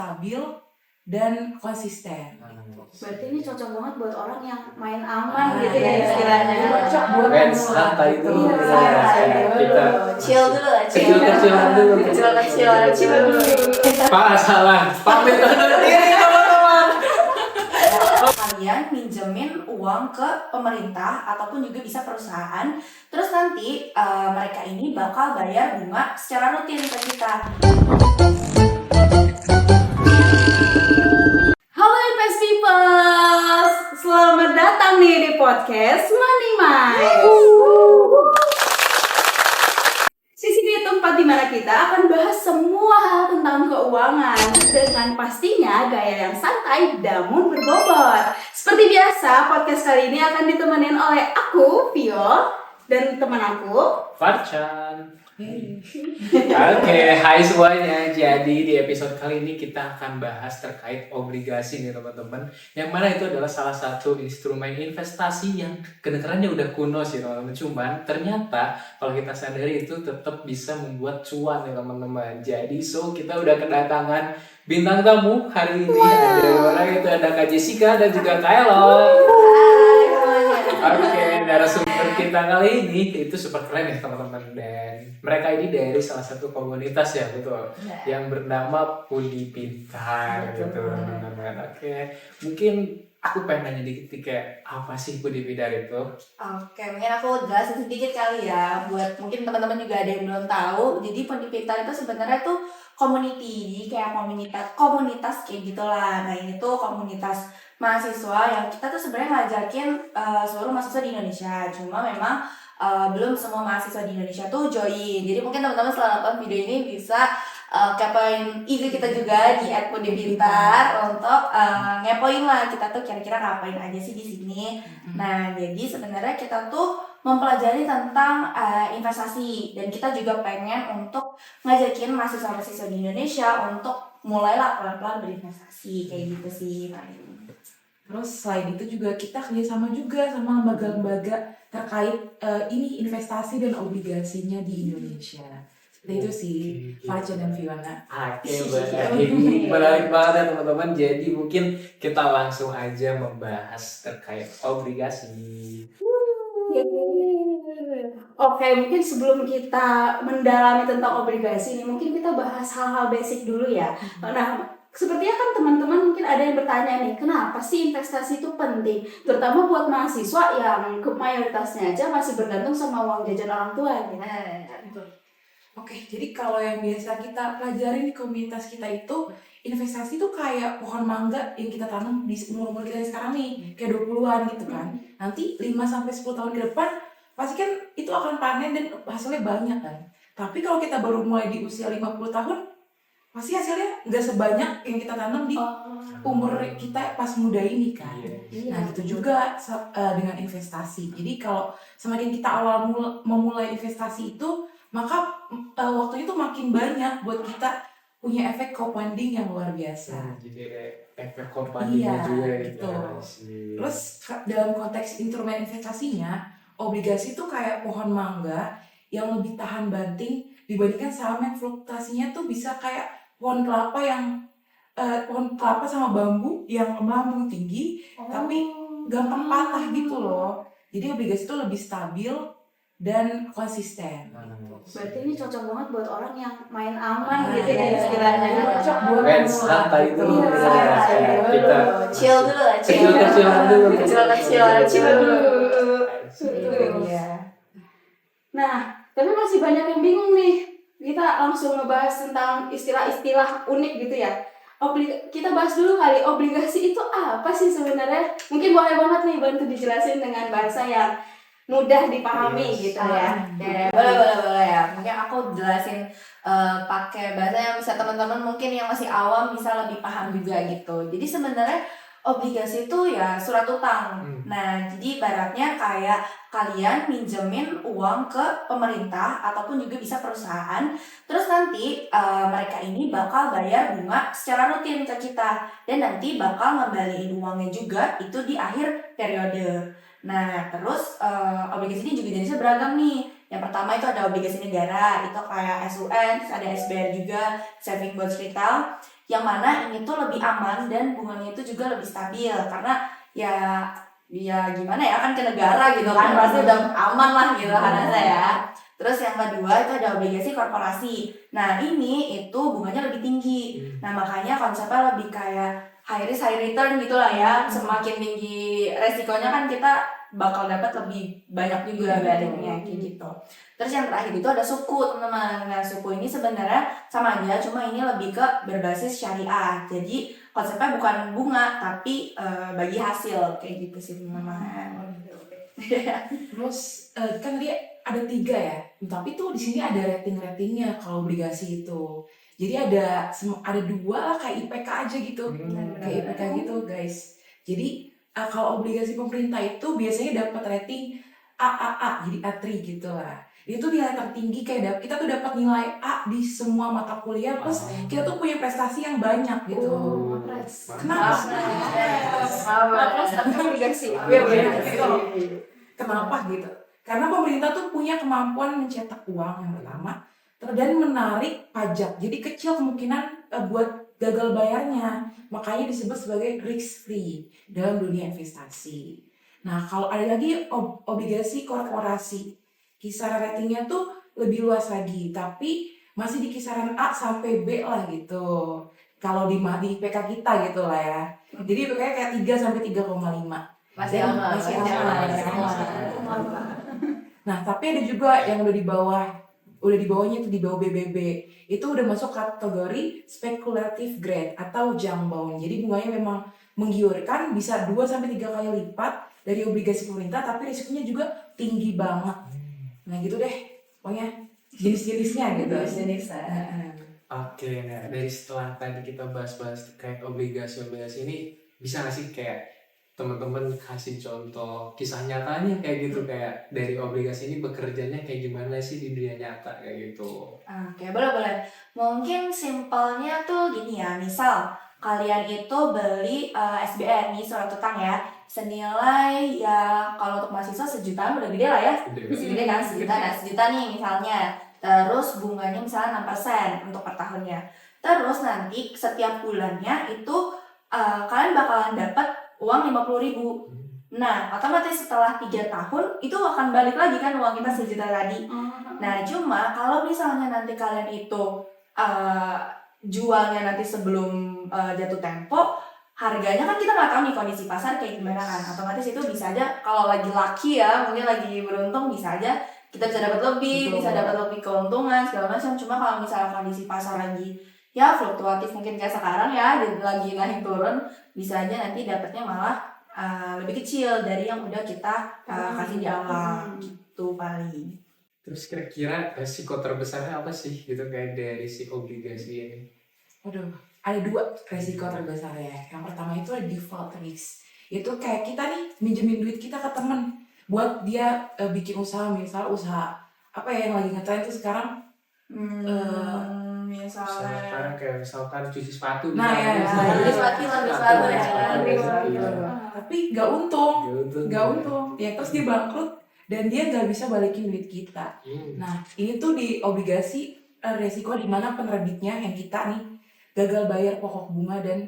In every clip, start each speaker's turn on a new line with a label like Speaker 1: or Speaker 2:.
Speaker 1: stabil dan konsisten.
Speaker 2: Berarti ini cocok banget buat orang yang main aman gitu ya istilahnya.
Speaker 1: Cocok buat
Speaker 3: santai dulu.
Speaker 2: Kita chill dulu lah,
Speaker 3: kecil-kecilan dulu.
Speaker 2: Kecil dulu.
Speaker 3: Pak salah. Pamit undur diri teman-teman.
Speaker 2: Kalian minjemin uang ke pemerintah ataupun juga bisa perusahaan, terus nanti mereka ini bakal bayar bunga secara rutin ke kita. Halo Invest People, selamat datang nih di podcast Money Minds. Sisi di tempat dimana kita akan bahas semua hal tentang keuangan dengan pastinya gaya yang santai namun berbobot. Seperti biasa, podcast kali ini akan ditemenin oleh aku, Vio, dan teman aku,
Speaker 3: Farcan. Oke, hai semuanya. Jadi di episode kali ini kita akan bahas terkait obligasi nih teman-teman. Yang mana itu adalah salah satu instrumen investasi yang kedengarannya udah kuno sih teman-teman. Cuman ternyata kalau kita sadari itu tetap bisa membuat cuan nih teman-teman. Jadi kita udah kedatangan bintang tamu hari ini. Ada orang itu ada Kak Jessica dan juga Kak Elo. Oke, narasumber kita kali ini itu super keren ya teman-teman, dan mereka ini dari salah satu komunitas ya betul, yang bernama Pudi Pintar gitu teman-teman. Oke, mungkin aku pengen nanya dikit kayak apa sih Pudi Pintar itu?
Speaker 2: Oke, mungkin aku jelasin sedikit kali ya, buat mungkin teman-teman juga ada yang belum tahu. Jadi Podi Pintar itu sebenarnya tuh community, jadi kayak komunitas kayak gitulah. Nah ini tuh komunitas mahasiswa yang kita tuh sebenarnya ngajakin seluruh mahasiswa di Indonesia. Cuma memang belum semua mahasiswa di Indonesia tuh join. Jadi mungkin teman-teman setelah nonton video ini bisa kepoin IG kita juga di @podipintar untuk ngepoin lah kita tuh kira-kira ngapain aja sih di sini. Nah, jadi sebenarnya kita tuh mempelajari tentang investasi, dan kita juga pengen untuk ngajakin mahasiswa-mahasiswa di Indonesia untuk mulailah pelan-pelan berinvestasi kayak gitu sih.
Speaker 1: Terus selain itu juga kita kerjasama juga sama lembaga-lembaga terkait ini investasi dan obligasinya di Indonesia. Seperti itu sih, Farcan dan Fiona.
Speaker 3: Oke, baik. Menarik banget ya teman-teman. Jadi mungkin kita langsung aja membahas terkait obligasi.
Speaker 2: Oke, mungkin sebelum kita mendalami tentang obligasi ini, mungkin kita bahas hal-hal basic dulu ya. Nah, sepertinya kan teman-teman mungkin ada yang bertanya nih, kenapa sih investasi itu penting? Terutama buat mahasiswa yang mayoritasnya aja masih bergantung sama uang jajan orang tua.
Speaker 1: Oke, jadi kalau yang biasa kita pelajarin di komunitas kita itu, investasi itu kayak pohon mangga yang kita tanam di umur-umur kita yang sekarang nih, kayak 20-an gitu kan. Nanti 5-10 tahun ke depan, pasti kan itu akan panen dan hasilnya banyak kan. Tapi kalau kita baru mulai di usia 50 tahun, pasti hasilnya nggak sebanyak yang kita tanam di umur kita pas muda ini kan. Nah gitu juga dengan investasi. Jadi kalau semakin kita awal memulai investasi itu, maka waktunya tuh makin banyak buat kita punya efek compounding yang luar biasa.
Speaker 3: Jadi efek compounding juga
Speaker 1: gitu. Terus dalam konteks instrumen investasinya, obligasi tuh kayak pohon mangga yang lebih tahan banting dibandingkan saham yang fluktuasinya tuh bisa kayak pohon kelapa sama bambu yang melambung tinggi tapi gampang patah gitu loh. Jadi obligasi tuh lebih stabil dan konsisten.
Speaker 2: Berarti ini cocok banget buat orang yang main aman gitu ya istilahnya.
Speaker 1: Cocok buat
Speaker 3: santai dulu.
Speaker 2: Kita chill dulu lah,
Speaker 3: kecil-kecilan dulu.
Speaker 2: Nah, tapi masih banyak yang bingung nih. Kita langsung ngebahas tentang istilah-istilah unik gitu ya. Kita bahas dulu kali, obligasi itu apa sih sebenarnya? Mungkin boleh banget nih bantu dijelasin dengan bahasa yang mudah dipahami gitu ya. Boleh ya. Mungkin aku jelasin pakai bahasa yang bisa teman-teman mungkin yang masih awam bisa lebih paham juga gitu. Jadi sebenarnya obligasi itu ya surat utang. Nah, jadi ibaratnya kayak kalian minjemin uang ke pemerintah ataupun juga bisa perusahaan, terus nanti mereka ini bakal bayar bunga secara rutin ke kita, dan nanti bakal ngembaliin uangnya juga itu di akhir periode. Nah, terus obligasi ini juga jenisnya beragam nih. Yang pertama itu ada obligasi negara, itu kayak SUN, terus ada SBR juga, Saving Bonds Retail.
Speaker 4: yang mana ini tuh lebih aman dan bunganya itu juga lebih stabil karena ya gimana ya, kan ke negara gitu kan pasti udah aman lah gitu kan saya. Terus yang kedua itu ada obligasi korporasi. Nah ini itu bunganya lebih tinggi. Nah makanya konsepnya lebih kayak high risk high return gitulah ya. Semakin tinggi resikonya kan kita bakal dapat lebih banyak juga baliknya kayak gitu. Terus yang terakhir itu ada suku teman-teman. Nah suku ini sebenarnya sama aja, cuma ini lebih ke berbasis syariah. Jadi konsepnya bukan bunga tapi bagi hasil kayak gitu sih teman-teman.
Speaker 1: Terus kan tadi ada 3 ya, tapi tuh di sini ada ratingnya kalau obligasi itu. Jadi ada 2 lah kayak IPK aja gitu, kayak IPK gitu guys. Jadi kalau obligasi pemerintah itu biasanya dapat rating AAA, jadi A3 gitu lah. Itu nilai tertinggi kayak kita tuh dapat nilai A di semua mata kuliah, plus kita tuh punya prestasi yang banyak gitu. Kenapa?
Speaker 2: Obligasi.
Speaker 1: Kenapa gitu? Karena pemerintah tuh punya kemampuan mencetak uang yang pertama dan menarik pajak. Jadi kecil kemungkinan buat gagal bayarnya. Makanya disebut sebagai risk free dalam dunia investasi. Nah, kalau ada lagi obligasi korporasi. Kisaran ratingnya tuh lebih luas lagi, tapi masih di kisaran A sampai B lah gitu. Kalau di IPK kita gitu lah ya. Jadi IPK kayak 3 sampai 3,5.
Speaker 4: Masih aman.
Speaker 1: Nah, tapi ada juga yang udah di bawahnya itu di bawah BBB. Itu udah masuk kategori speculative grade atau junk bond. Jadi bunganya memang menggiurkan, bisa 2 sampai 3 kali lipat dari obligasi pemerintah, tapi risikonya juga tinggi banget. Nah, gitu deh. Pokoknya jenis-jenisnya gitu.
Speaker 3: Oke, nah dari setelah tadi kita bahas-bahas terkait obligasi ini, bisa nggak sih kayak teman-teman kasih contoh kisah nyatanya kayak gitu, kayak dari obligasi ini bekerjanya kayak gimana sih di dunia nyata kayak gitu?
Speaker 4: Oke, boleh. Mungkin simpelnya tuh gini ya, misal kalian itu beli SBN nih, surat utang ya, senilai ya kalau untuk mahasiswa sejutaan udah gede lah ya, segede kan, sejuta nih misalnya. Terus bunganya misalnya 6% untuk per tahunnya. Terus nanti setiap bulannya itu kalian bakalan dapat uang 50.000. Nah, otomatis setelah 3 tahun itu akan balik lagi kan uang kita sejuta tadi. Nah, cuma kalau misalnya nanti kalian itu jualnya nanti sebelum jatuh tempo, harganya kan kita nggak tahu nih kondisi pasar kayak gimana kan. Otomatis itu bisa aja kalau lagi lucky ya, mungkin lagi beruntung bisa aja kita bisa dapat lebih, bisa dapat lebih keuntungan segala macam. Cuma kalau misalnya kondisi pasar lagi ya fluktuatif mungkin kayak sekarang ya, lagi naik turun, bisa aja nanti dapatnya malah lebih kecil dari yang udah kita kasih di awal gitu paling.
Speaker 3: Terus kira-kira resiko terbesarnya apa sih gitu kayak dari si obligasi ini?
Speaker 1: Waduh, ada 2 resiko terbesar ya. Yang pertama itu ada default risk. Itu kayak kita nih minjemin duit kita ke temen buat dia bikin usaha, misal usaha apa ya yang lagi ngetren tuh sekarang?
Speaker 3: Misalkan kayak misalkan cuci sepatu.
Speaker 1: Nah ya,
Speaker 4: cuci sepatu ya.
Speaker 1: Tapi nggak untung. Ya terus dia bangkrut dan dia nggak bisa balikin duit kita. Nah ini tuh di obligasi resiko di mana penerbitnya yang kita nih gagal bayar pokok bunga dan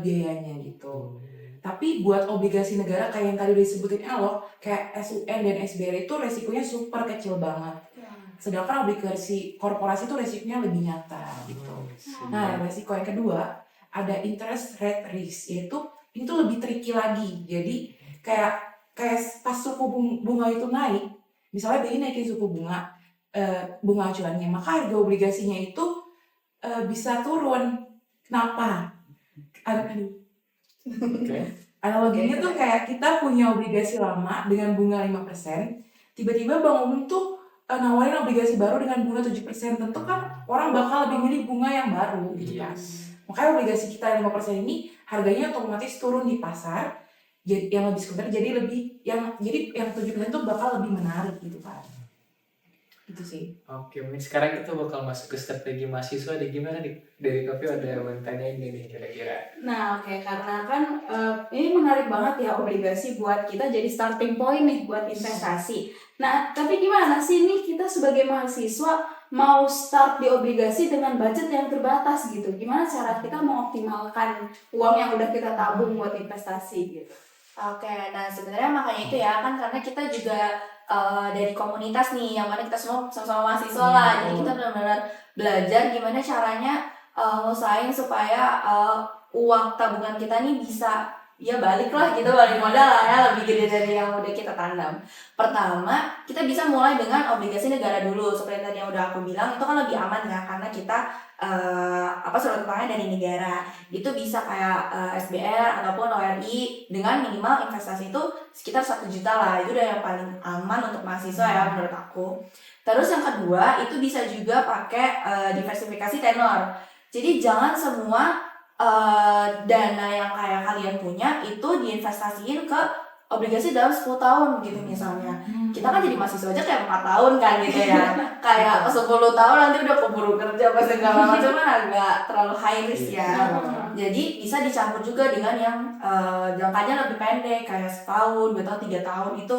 Speaker 1: biayanya gitu. Tapi buat obligasi negara kayak yang tadi udah disebutin Elok, kayak SUN dan SBR itu resikonya super kecil banget. Sedangkan obligasi korporasi itu resikonya lebih nyata gitu. Nah resiko yang kedua ada interest rate risk, yaitu ini tuh lebih tricky lagi. Jadi kayak pas suku bunga itu naik, misalnya BI naikin suku bunga acuannya, maka harga obligasinya itu bisa turun. Kenapa? Analoginya tuh kayak kita punya obligasi lama dengan bunga 5%, tiba-tiba Bank Umum tuh nawarin obligasi baru dengan bunga 7%. Tentu kan orang bakal lebih milih bunga yang baru gitu kan. Makanya obligasi kita yang 5% ini harganya otomatis turun di pasar, jadi yang lebih sekunder, jadi yang 7% itu bakal lebih menarik gitu kan. Itu sih.
Speaker 3: Oke, mungkin sekarang kita bakal masuk ke strategi mahasiswa deh. Gimana nih? Dari Kopi ada yang bertanya ini nih kira-kira.
Speaker 2: Nah, oke, karena kan ini menarik banget ya obligasi buat kita jadi starting point nih buat investasi. Nah, tapi gimana sih nih kita sebagai mahasiswa mau start di obligasi dengan budget yang terbatas gitu. Gimana cara kita mengoptimalkan uang yang udah kita tabung buat investasi gitu?
Speaker 4: Oke, nah sebenarnya makanya itu ya kan karena kita juga dari komunitas nih yang mana kita semua sama-sama mahasiswa lah, jadi kita benar-benar belajar gimana caranya ngusahain supaya uang tabungan kita nih bisa ya balik lah gitu, balik modal lah ya, lebih gede dari yang udah kita tanam. Pertama, kita bisa mulai dengan obligasi negara dulu. Seperti tadi yang udah aku bilang, itu kan lebih aman ya karena kita surat utangnya dari negara. Itu bisa kayak SBR ataupun ORI dengan minimal investasi itu sekitar 1 juta lah. Itu udah yang paling aman untuk mahasiswa ya menurut aku. Terus yang kedua, itu bisa juga pakai diversifikasi tenor. Jadi jangan semua dana yang kayak kalian punya itu diinvestasiin ke obligasi dalam 10 tahun gitu misalnya. Kita kan jadi mahasiswa aja kayak 4 tahun kan gitu ya. Kayak 10 tahun nanti udah keburu kerja apa segala macam kan agak terlalu high risk ya. Jadi bisa dicampur juga dengan yang jangkanya lebih pendek kayak setahun, 2 tahun, 3 tahun itu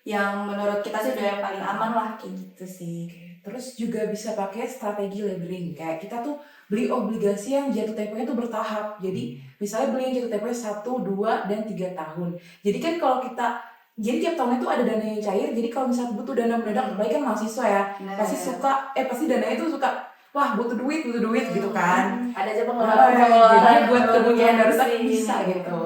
Speaker 4: yang menurut kita sih udah yang paling aman lah kayak gitu sih.
Speaker 1: Terus juga bisa pakai strategi labeling. Kayak kita tuh beli obligasi yang jatuh temponya tuh bertahap. Jadi misalnya beli yang jatuh temponya 1, 2, dan 3 tahun. Jadi kan kalau kita, jadi tiap tahunnya tuh ada dana yang cair. Jadi kalau misalnya butuh dana mendadak, apalagi kan mahasiswa ya, pasti dananya tuh suka, wah butuh duit gitu kan.
Speaker 4: Ada aja
Speaker 1: Jadi buat kebutuhan darurat bisa gitu.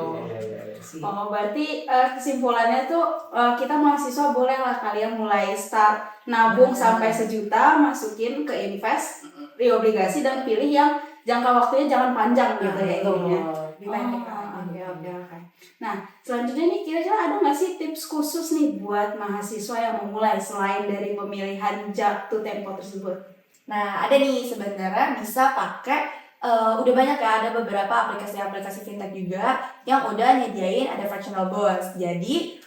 Speaker 2: Oh, berarti kesimpulannya tuh kita mahasiswa boleh lah kalian mulai start nabung sampai 1 juta, masukin ke invest di obligasi dan pilih yang jangka waktunya jangan panjang gitu ya intinya. Oke. Nah, selanjutnya nih kira-kira ada nggak sih tips khusus nih buat mahasiswa yang memulai selain dari pemilihan jatuh tempo tersebut?
Speaker 4: Nah, ada nih sebenarnya bisa pakai udah banyak ya, ada beberapa aplikasi-aplikasi fintech juga yang udah nyediain ada fractional bonds. Jadi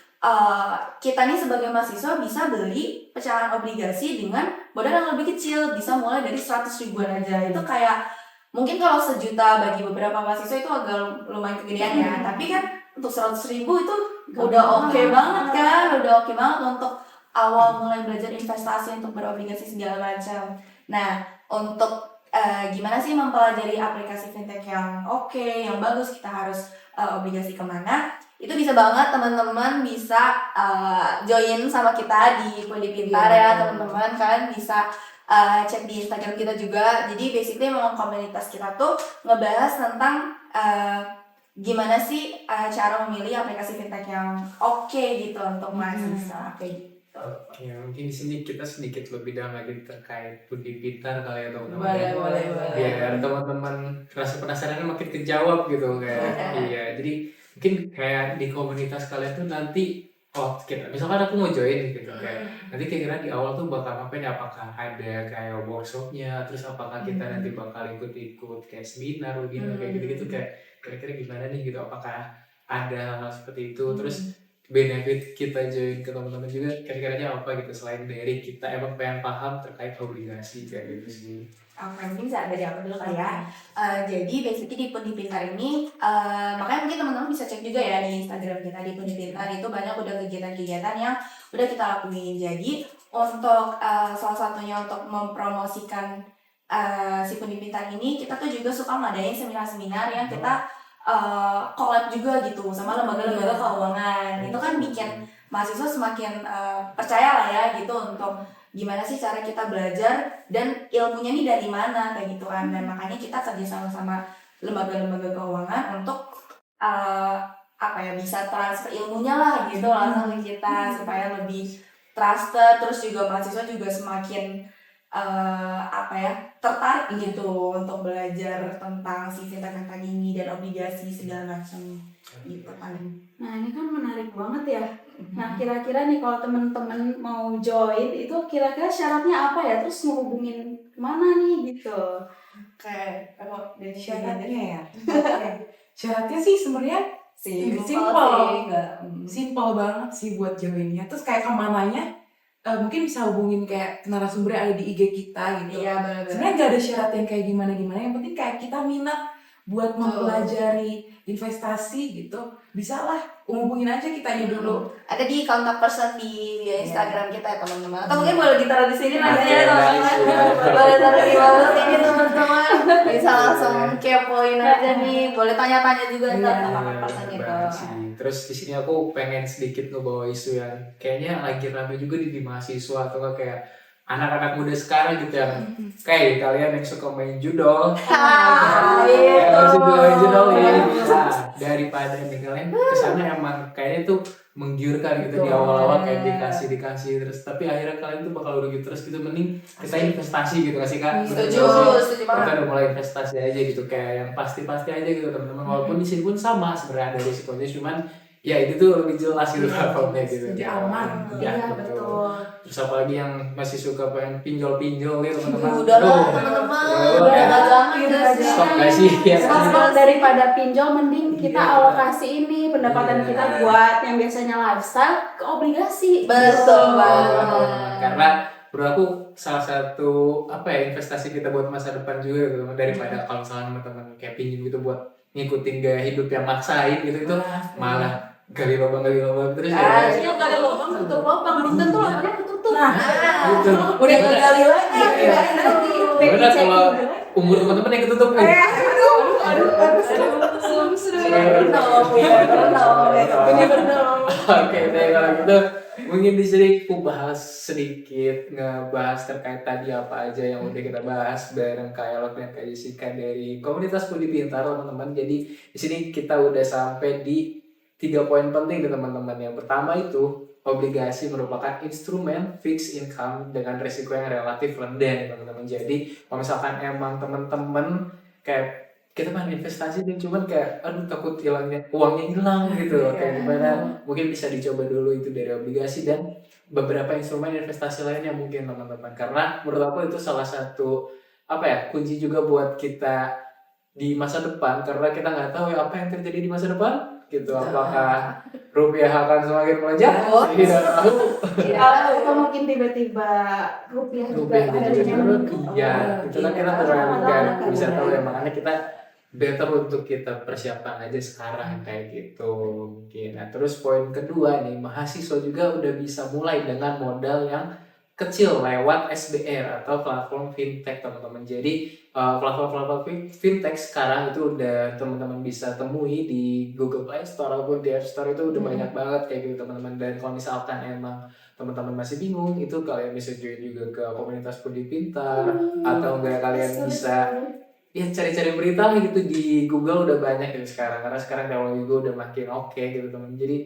Speaker 4: kita nih sebagai mahasiswa bisa beli pecahan obligasi dengan modal yang lebih kecil, bisa mulai dari 100 ribuan aja. Itu kayak mungkin kalau 1 juta bagi beberapa mahasiswa itu agak lumayan kegedean ya, tapi kan untuk 100 ribu itu udah oke banget kan, udah oke banget untuk awal mulai belajar investasi untuk berobligasi segala macam. Nah, untuk gimana sih mempelajari aplikasi fintech yang oke, yang bagus, kita harus obligasi kemana, itu bisa banget teman-teman bisa join sama kita di Pundi Pintar ya teman-teman. Kalian bisa cek di Instagram kita juga. Jadi basically memang komunitas kita tuh ngebahas tentang gimana sih cara memilih aplikasi fintech yang oke gitu untuk mahasiswa kayak gitu.
Speaker 3: Oke, mungkin di sini kita sedikit lebih dalam lagi terkait Pundi Pintar kali ya teman-teman.
Speaker 4: Boleh.
Speaker 3: Biar teman-teman rasa penasarannya makin kejawab gitu kayak. Iya, jadi mungkin kayak di komunitas kalian tuh nanti kita misalkan aku mau join gitu kayak nanti kira-kira di awal tuh bakal ngapain, apakah ada kayak workshopnya, terus apakah kita nanti bakal ikut kayak seminar kayak gitu-gitu, kayak kira-kira gimana nih gitu, apakah ada hal seperti itu, terus benefit kita join ke teman-teman juga kira-kiranya apa gitu selain dari kita emang pengen paham terkait obligasi kayak gitu sih.
Speaker 4: Mungkin bisa dari aku dulu kali ya. Jadi basically di Pundi Pintar ini makanya mungkin teman-teman bisa cek juga ya di Instagram kita di Pundi Pintar, itu banyak udah kegiatan-kegiatan yang udah kita lakuin. Jadi untuk salah satunya untuk mempromosikan si Pundi Pintar ini, kita tuh juga suka ngadain seminar-seminar yang kita collab juga gitu sama lembaga-lembaga keuangan. Itu kan bikin mahasiswa semakin percaya lah ya gitu untuk gimana sih cara kita belajar dan ilmunya nih dari mana kayak gitu kan. Dan makanya kita kerja sama lembaga-lembaga keuangan untuk bisa transfer ilmunya lah gitu langsung ke kita supaya lebih trusted. Terus juga mahasiswa juga semakin tertarik gitu untuk belajar tentang si fintech ini dan obligasi segala macam gitu kan.
Speaker 2: Nah, ini kan menarik banget ya. Nah, kira-kira nih kalau teman-teman mau join itu kira-kira syaratnya apa ya? Terus mau hubungin kemana nih gitu?
Speaker 4: Kayak dari
Speaker 1: Syaratnya ya. Syaratnya sih sebenarnya simple banget sih buat joinnya. Terus kayak kemananya mungkin bisa hubungin kayak narasumber yang ada di IG kita gitu.
Speaker 4: Iya, benar.
Speaker 1: Sebenarnya nggak ada syarat yang kayak gimana, yang penting kayak kita minat buat mempelajari investasi gitu, bisa lah hubungin aja kitanya dulu.
Speaker 4: Ada di kontak person di Instagram kita ya teman-teman. Atau mungkin boleh ditaruh di sini nanti ya
Speaker 3: Oke,
Speaker 4: teman-teman.
Speaker 3: nice, ya.
Speaker 4: Boleh taruh di bawah sini teman-teman. Bisa langsung kepoin aja nih. Boleh tanya-tanya juga ntar ke kontak person
Speaker 3: Bener
Speaker 4: gitu.
Speaker 3: banget sih. Terus di sini aku pengen sedikit ngebawa isu yang kayaknya lagi rame juga di mahasiswa atau nggak kayak anak-anak muda sekarang gitu yang kayak kalian yang suka main judol.
Speaker 4: Iya.
Speaker 3: Yang suka main judol ya bisa daripada nih kalian kesana emang kayaknya tuh menggiurkan gitu di awal-awal kayak dikasih terus tapi akhirnya kalian tuh bakal rugi terus gitu, mending kita investasi gitu kasih Kak.
Speaker 4: Setuju
Speaker 3: Kita
Speaker 4: banget.
Speaker 3: udah mulai investasi aja gitu kayak yang pasti-pasti aja gitu teman-teman, walaupun di sini pun sama sebenarnya ada risikonya, cuman ya itu tuh lebih jelas gitu platformnya gitu.
Speaker 1: Lebih aman.
Speaker 3: Iya betul. Terus apalagi yang masih suka pengen pinjol gitu teman-teman.
Speaker 4: Udah lah
Speaker 3: Tuh,
Speaker 4: teman-teman.
Speaker 3: udah,
Speaker 4: Udah jangan
Speaker 3: stop gak sih ya?
Speaker 2: Stop daripada pinjol, mending kita
Speaker 3: Iya.
Speaker 2: alokasi ini pendapatan
Speaker 3: Iya.
Speaker 2: kita buat yang biasanya lifestyle ke obligasi.
Speaker 4: Betul
Speaker 2: Gitu.
Speaker 4: banget.
Speaker 3: Karena menurut aku salah satu apa ya investasi kita buat masa depan juga gitu daripada kalau misalnya teman-teman kayak pinjam gitu buat ngikutin gaya hidup yang maksain gitu itu malah gali lubang terus ya.
Speaker 2: Iya, nggak ada lubang, tutup lubang, belum tentu lubangnya ketutup.
Speaker 1: Nah,
Speaker 3: Gitu.
Speaker 1: udah kegali lagi,
Speaker 3: Iya.
Speaker 1: kegali lagi.
Speaker 3: Karena kalau umur teman-teman yang ketutup nih. Oke deh kalau gitu mungkin di sini aku bahas sedikit ngebahas terkait tadi apa aja yang udah kita bahas bareng Kak Elok dan Kak Jessica dari komunitas Budi Pintar teman-teman. Jadi di sini kita udah sampai di 3 poin penting nih teman-teman. Yang pertama itu obligasi merupakan instrumen fixed income dengan risiko yang relatif rendah nih teman-teman. Jadi kalau misalkan emang teman-teman kayak kita main investasi dan cuman kayak aduh takut hilangnya uangnya hilang gitu loh, kayak gimana mungkin bisa dicoba dulu itu dari obligasi dan beberapa instrumen investasi lainnya mungkin teman-teman, karena menurut aku itu salah satu apa ya kunci juga buat kita di masa depan, karena kita nggak tahu ya apa yang terjadi di masa depan gitu, apakah rupiah akan semakin melonjak tidak tahu.
Speaker 2: Atau mungkin tiba-tiba rupiah juga
Speaker 3: Rupiah
Speaker 2: ada
Speaker 3: jadi
Speaker 2: yang
Speaker 3: turun, iya itu kan kita nggak bisa tahu ya, makanya kita better untuk kita persiapkan aja sekarang kayak gitu mungkin. Nah terus poin kedua nih, mahasiswa juga udah bisa mulai dengan modal yang kecil lewat SBR atau platform fintech teman-teman. Jadi platform fintech sekarang itu udah teman-teman bisa temui di Google Play Store ataupun di App Store, itu udah banyak banget kayak gitu teman-teman. Dan kalau misalkan emang teman-teman masih bingung, itu kalian bisa join juga ke komunitas Budi Pintar atau enggak kalian bisa ya cari-cari berita lah gitu di Google, udah banyak gitu sekarang, karena sekarang teknologi juga udah makin oke gitu teman. Jadi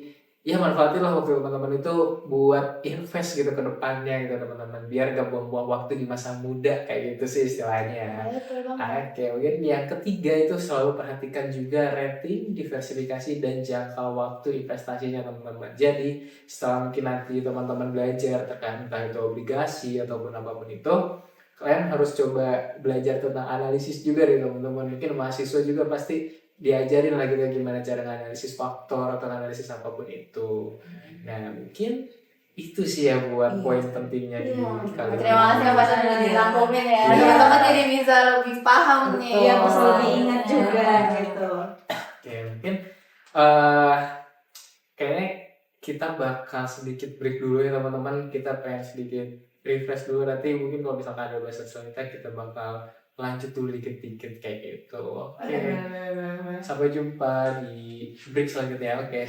Speaker 3: ya manfaatin lah waktu teman-teman itu buat invest gitu ke depannya gitu teman-teman, biar gak buang-buang waktu di masa muda kayak gitu sih istilahnya. Oke, mungkin yang ketiga itu selalu perhatikan juga rating, diversifikasi dan jangka waktu investasinya teman-teman. Jadi setelah mungkin nanti teman-teman belajar terkait entah itu obligasi ataupun apapun itu, kalian harus coba belajar tentang analisis juga nih teman-teman. Mungkin mahasiswa juga pasti diajarin lagi gimana cara analisis faktor atau analisis apapun itu. Nah mungkin itu sih ya buat poin pentingnya di kali ini.
Speaker 4: Terima kasih Pak udah dirangkumin ya. Teman-teman jadi bisa lebih paham nih.
Speaker 2: Iya, pas lebih ingat juga gitu.
Speaker 3: Oke, mungkin kayaknya kita bakal sedikit break dulu ya teman-teman. Kita pengen sedikit refresh dulu, nanti mungkin kalau misalkan ada bahasa selanjutnya kita bakal lanjut dulu dikit-dikit kayak gitu. Oke. Sampai jumpa di break selanjutnya. Oke.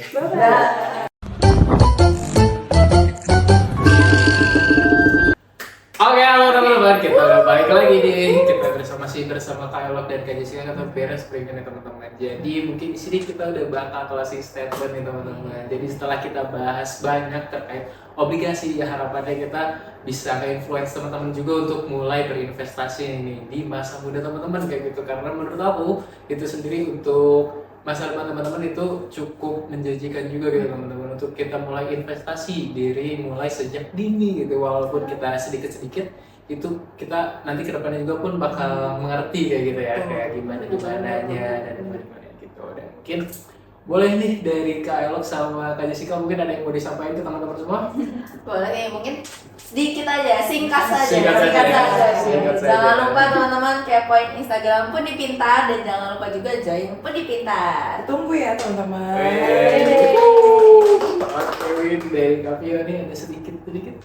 Speaker 3: Oke, halo teman-teman, kita udah balik lagi nih. Kita bersama Kak Elok dan Kak Jessica, kita beres break nih teman-teman. Jadi mungkin di sini kita udah bakal closing statement nih teman-teman. Jadi setelah kita bahas banyak terkait obligasi, ya harapannya kita bisa nge-influence teman-teman juga untuk mulai berinvestasi nih di masa muda teman-teman kayak gitu. Karena menurut aku itu sendiri untuk masa depan teman-teman itu cukup menjanjikan juga gitu teman-teman, untuk kita mulai investasi diri mulai sejak dini gitu, walaupun kita sedikit-sedikit itu kita nanti kedepannya juga pun bakal mengerti kayak gitu ya, kayak gimana-gimananya dan gimana gitu. Dan mungkin Boleh nih dari Kak Elok sama Kak Jessica mungkin ada yang mau disampaikan ke teman-teman semua?
Speaker 4: Boleh nih, mungkin sedikit aja, singkat saja.
Speaker 3: Singkat saja. Singkat saja.
Speaker 4: Jangan lupa teman-teman kepoin Instagram Pundi Pintar dan jangan lupa juga join Pundi Pintar.
Speaker 1: Tunggu ya teman-teman.
Speaker 3: Oke, Win, dari Kak Vio nih ada sedikit.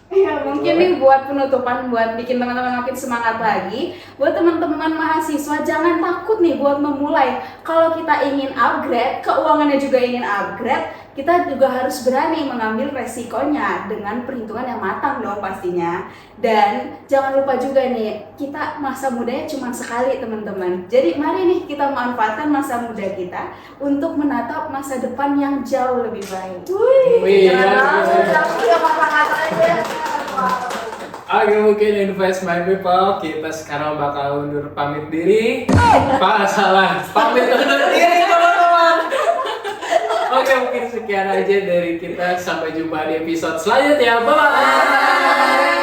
Speaker 2: Ya, mungkin nih buat penutupan, buat bikin teman-teman makin semangat lagi. Buat teman-teman mahasiswa, jangan takut nih buat memulai. Kalau kita ingin upgrade, keuangannya juga ingin upgrade, kita juga harus berani mengambil resikonya dengan perhitungan yang matang dong pastinya. Dan jangan lupa juga nih, kita masa mudanya cuma sekali teman-teman. Jadi mari nih kita manfaatkan masa muda kita untuk menatap masa depan yang jauh lebih baik.
Speaker 3: Wih,
Speaker 4: Tapi kata-kata aja.
Speaker 3: Oke, mungkin invest my people. Kita sekarang bakal undur pamit diri. Salah. Pamit undur diri, teman-teman. Oke, mungkin sekian aja dari kita. Sampai jumpa di episode selanjutnya. Bye-bye.